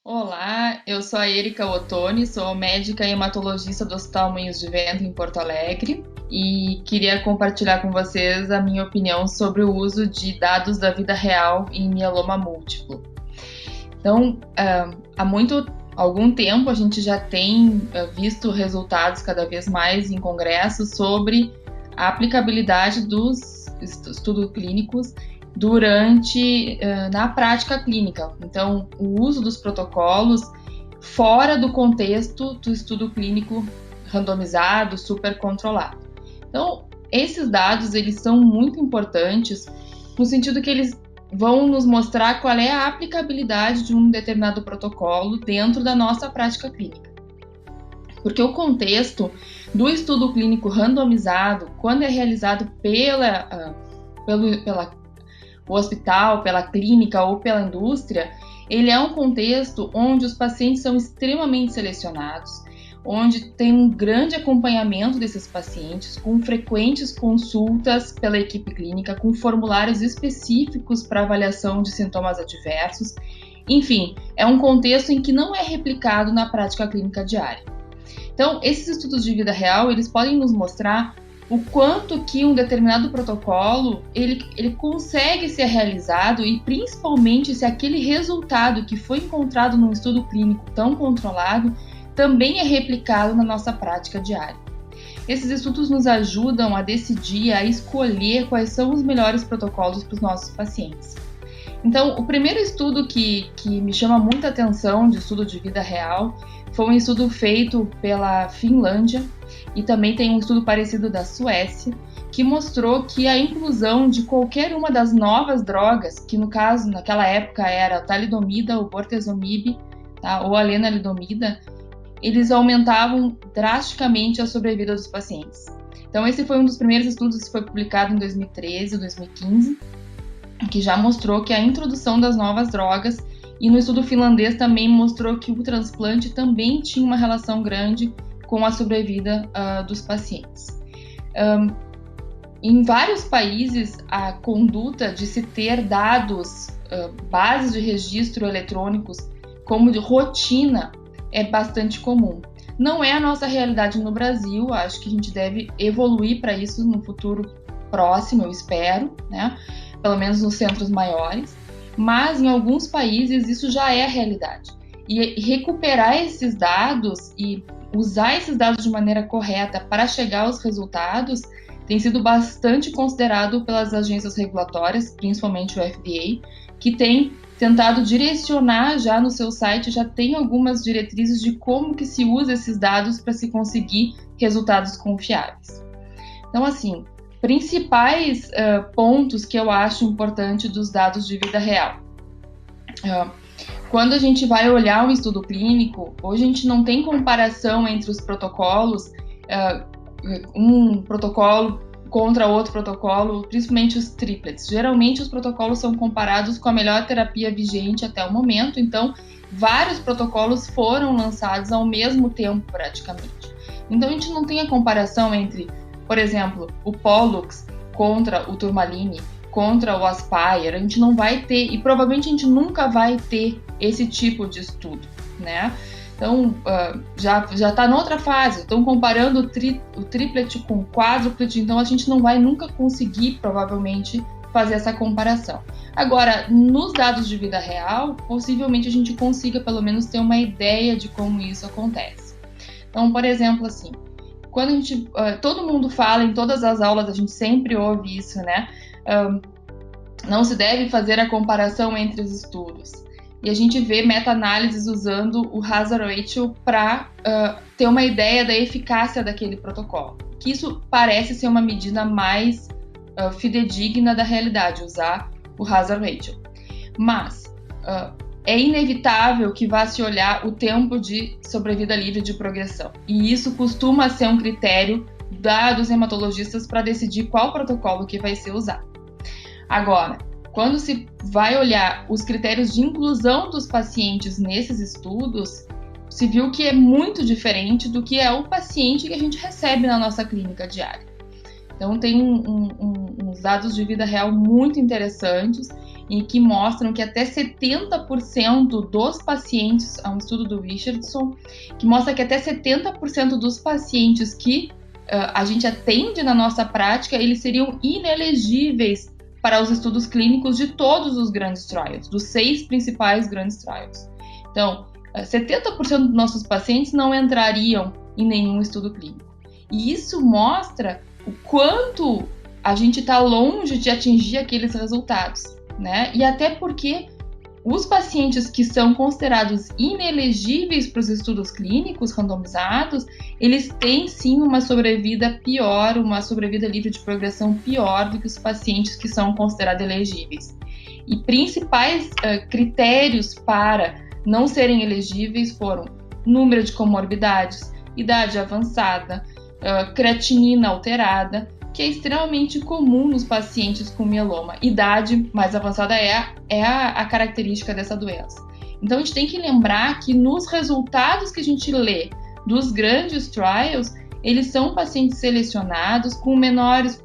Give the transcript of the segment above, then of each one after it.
Olá, eu sou a Erika Ottoni, sou médica e hematologista do Hospital Moinhos de Vento em Porto Alegre e queria compartilhar com vocês a minha opinião sobre o uso de dados da vida real em mieloma múltiplo. Então, algum tempo a gente já tem visto resultados cada vez mais em congressos sobre a aplicabilidade dos estudos clínicos na prática clínica. Então, o uso dos protocolos fora do contexto do estudo clínico randomizado, super controlado. Então, esses dados eles são muito importantes no sentido que eles vão nos mostrar qual é a aplicabilidade de um determinado protocolo dentro da nossa prática clínica. Porque o contexto do estudo clínico randomizado, quando é realizado pelo hospital, pela clínica ou pela indústria, ele é um contexto onde os pacientes são extremamente selecionados, onde tem um grande acompanhamento desses pacientes, com frequentes consultas pela equipe clínica, com formulários específicos para avaliação de sintomas adversos. Enfim, é um contexto em que não é replicado na prática clínica diária. Então, esses estudos de vida real, eles podem nos mostrar o quanto que um determinado protocolo ele consegue ser realizado e principalmente se aquele resultado que foi encontrado num estudo clínico tão controlado também é replicado na nossa prática diária. Esses estudos nos ajudam a decidir, a escolher quais são os melhores protocolos para os nossos pacientes. Então, o primeiro estudo que me chama muita atenção de estudo de vida real foi um estudo feito pela Finlândia e também tem um estudo parecido da Suécia, que mostrou que a inclusão de qualquer uma das novas drogas, que no caso, naquela época era a talidomida, o bortezomib, tá, ou a lenalidomida, eles aumentavam drasticamente a sobrevida dos pacientes. Então esse foi um dos primeiros estudos que foi publicado em 2013 ou 2015, que já mostrou que a introdução das novas drogas, e no estudo finlandês também mostrou que o transplante também tinha uma relação grande com a sobrevida dos pacientes. Em vários países, a conduta de se ter dados, bases de registro eletrônicos como de rotina é bastante comum. Não é a nossa realidade no Brasil, acho que a gente deve evoluir para isso no futuro próximo, eu espero, né? Pelo menos nos centros maiores, mas em alguns países isso já é a realidade. E recuperar esses dados e usar esses dados de maneira correta para chegar aos resultados tem sido bastante considerado pelas agências regulatórias, principalmente o FDA, que tem tentado direcionar já no seu site, já tem algumas diretrizes de como que se usa esses dados para se conseguir resultados confiáveis. Então, assim, principais pontos que eu acho importante dos dados de vida real. Quando a gente vai olhar um estudo clínico, hoje a gente não tem comparação entre os protocolos, um protocolo contra outro protocolo, principalmente os triplets. Geralmente os protocolos são comparados com a melhor terapia vigente até o momento, então vários protocolos foram lançados ao mesmo tempo praticamente. Então a gente não tem a comparação entre, por exemplo, o Pollux contra o Turmaline, contra o Aspire, a gente não vai ter, e provavelmente a gente nunca vai ter esse tipo de estudo, né? Então, já está noutra fase, estão comparando o triplet com o quádruplet, então a gente não vai nunca conseguir, provavelmente, fazer essa comparação. Agora, nos dados de vida real, possivelmente a gente consiga, pelo menos, ter uma ideia de como isso acontece. Então, por exemplo, assim, quando a gente, todo mundo fala, em todas as aulas a gente sempre ouve isso, né? Não se deve fazer a comparação entre os estudos. E a gente vê meta-análises usando o hazard ratio para ter uma ideia da eficácia daquele protocolo. Que isso parece ser uma medida mais fidedigna da realidade, usar o hazard ratio. Mas é inevitável que vá se olhar o tempo de sobrevida livre de progressão. E isso costuma ser um critério dos hematologistas para decidir qual protocolo que vai ser usado. Agora, quando se vai olhar os critérios de inclusão dos pacientes nesses estudos, se viu que é muito diferente do que é o paciente que a gente recebe na nossa clínica diária. Então, tem uns dados de vida real muito interessantes e que mostram que até 70% dos pacientes, há um estudo do Richardson, que mostra que até 70% dos pacientes que a gente atende na nossa prática, eles seriam inelegíveis para os estudos clínicos de todos os grandes trials, dos 6 principais grandes trials. Então, 70% dos nossos pacientes não entrariam em nenhum estudo clínico. E isso mostra o quanto a gente está longe de atingir aqueles resultados, né? E até porque os pacientes que são considerados inelegíveis para os estudos clínicos randomizados, eles têm sim uma sobrevida pior, uma sobrevida livre de progressão pior do que os pacientes que são considerados elegíveis. E principais critérios para não serem elegíveis foram número de comorbidades, idade avançada, creatinina alterada, que é extremamente comum nos pacientes com mieloma. Idade mais avançada é a característica dessa doença. Então, a gente tem que lembrar que nos resultados que a gente lê dos grandes trials, eles são pacientes selecionados com menores,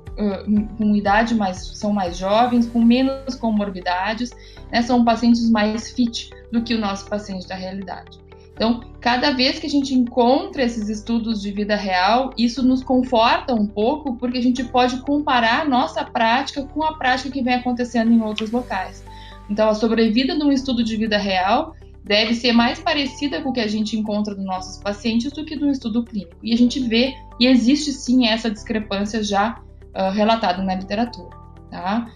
com idade são mais jovens, com menos comorbidades, né? São pacientes mais fit do que o nosso paciente da realidade. Então, cada vez que a gente encontra esses estudos de vida real, isso nos conforta um pouco, porque a gente pode comparar a nossa prática com a prática que vem acontecendo em outros locais. Então, a sobrevida de um estudo de vida real deve ser mais parecida com o que a gente encontra nos nossos pacientes do que do estudo clínico. E a gente vê, e existe sim essa discrepância já relatada na literatura, tá?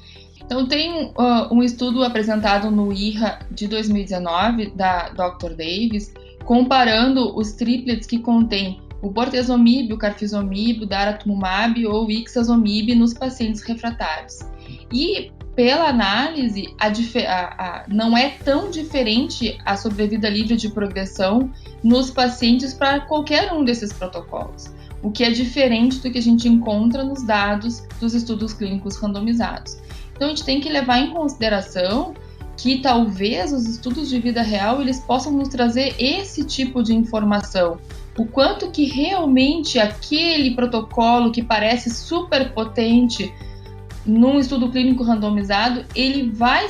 Então, tem um estudo apresentado no IHA de 2019, da Dr. Davis, comparando os triplets que contêm o bortezomib, o carfilzomib, o daratumumab ou o ixazomib nos pacientes refratários. E, pela análise, não é tão diferente a sobrevida livre de progressão nos pacientes para qualquer um desses protocolos, o que é diferente do que a gente encontra nos dados dos estudos clínicos randomizados. Então, a gente tem que levar em consideração que talvez os estudos de vida real eles possam nos trazer esse tipo de informação. O quanto que realmente aquele protocolo que parece super potente num estudo clínico randomizado, ele vai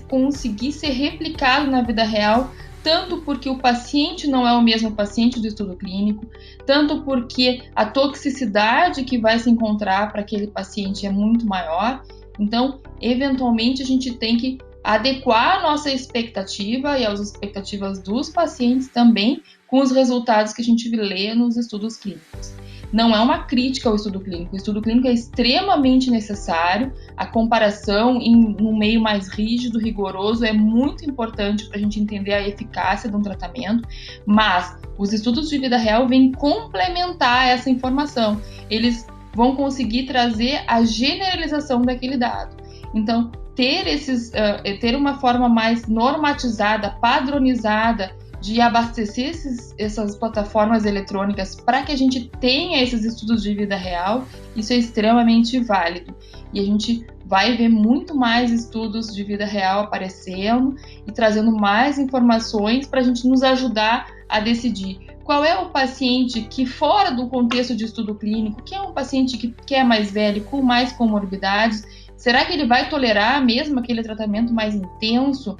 conseguir ser replicado na vida real, tanto porque o paciente não é o mesmo paciente do estudo clínico, tanto porque a toxicidade que vai se encontrar para aquele paciente é muito maior. Então, eventualmente, a gente tem que adequar a nossa expectativa e as expectativas dos pacientes também com os resultados que a gente lê nos estudos clínicos. Não é uma crítica ao estudo clínico. O estudo clínico é extremamente necessário. A comparação num meio mais rígido, rigoroso, é muito importante para a gente entender a eficácia de um tratamento, mas os estudos de vida real vêm complementar essa informação. Eles vão conseguir trazer a generalização daquele dado. Então, ter uma forma mais normatizada, padronizada de abastecer essas plataformas eletrônicas para que a gente tenha esses estudos de vida real, isso é extremamente válido. E a gente vai ver muito mais estudos de vida real aparecendo e trazendo mais informações para a gente nos ajudar a decidir qual é o paciente que, fora do contexto de estudo clínico, que é um paciente que é mais velho, com mais comorbidades, será que ele vai tolerar mesmo aquele tratamento mais intenso,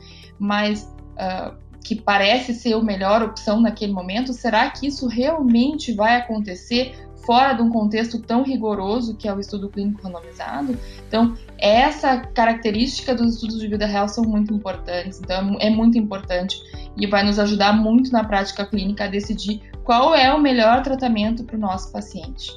que parece ser a melhor opção naquele momento? Será que isso realmente vai acontecer fora de um contexto tão rigoroso que é o estudo clínico randomizado? Então, essa característica dos estudos de vida real são muito importantes. Então, é muito importante e vai nos ajudar muito na prática clínica a decidir qual é o melhor tratamento para o nosso paciente.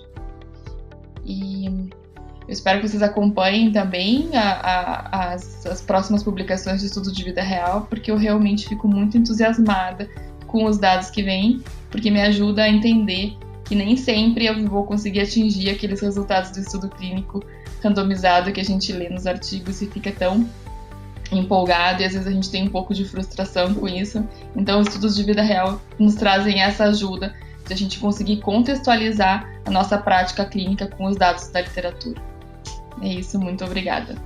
E eu espero que vocês acompanhem também as próximas publicações de estudos de vida real, porque eu realmente fico muito entusiasmada com os dados que vêm, porque me ajuda a entender que nem sempre eu vou conseguir atingir aqueles resultados do estudo clínico randomizado que a gente lê nos artigos e fica tão empolgado, e às vezes a gente tem um pouco de frustração com isso. Então, os estudos de vida real nos trazem essa ajuda de a gente conseguir contextualizar a nossa prática clínica com os dados da literatura. É isso, muito obrigada.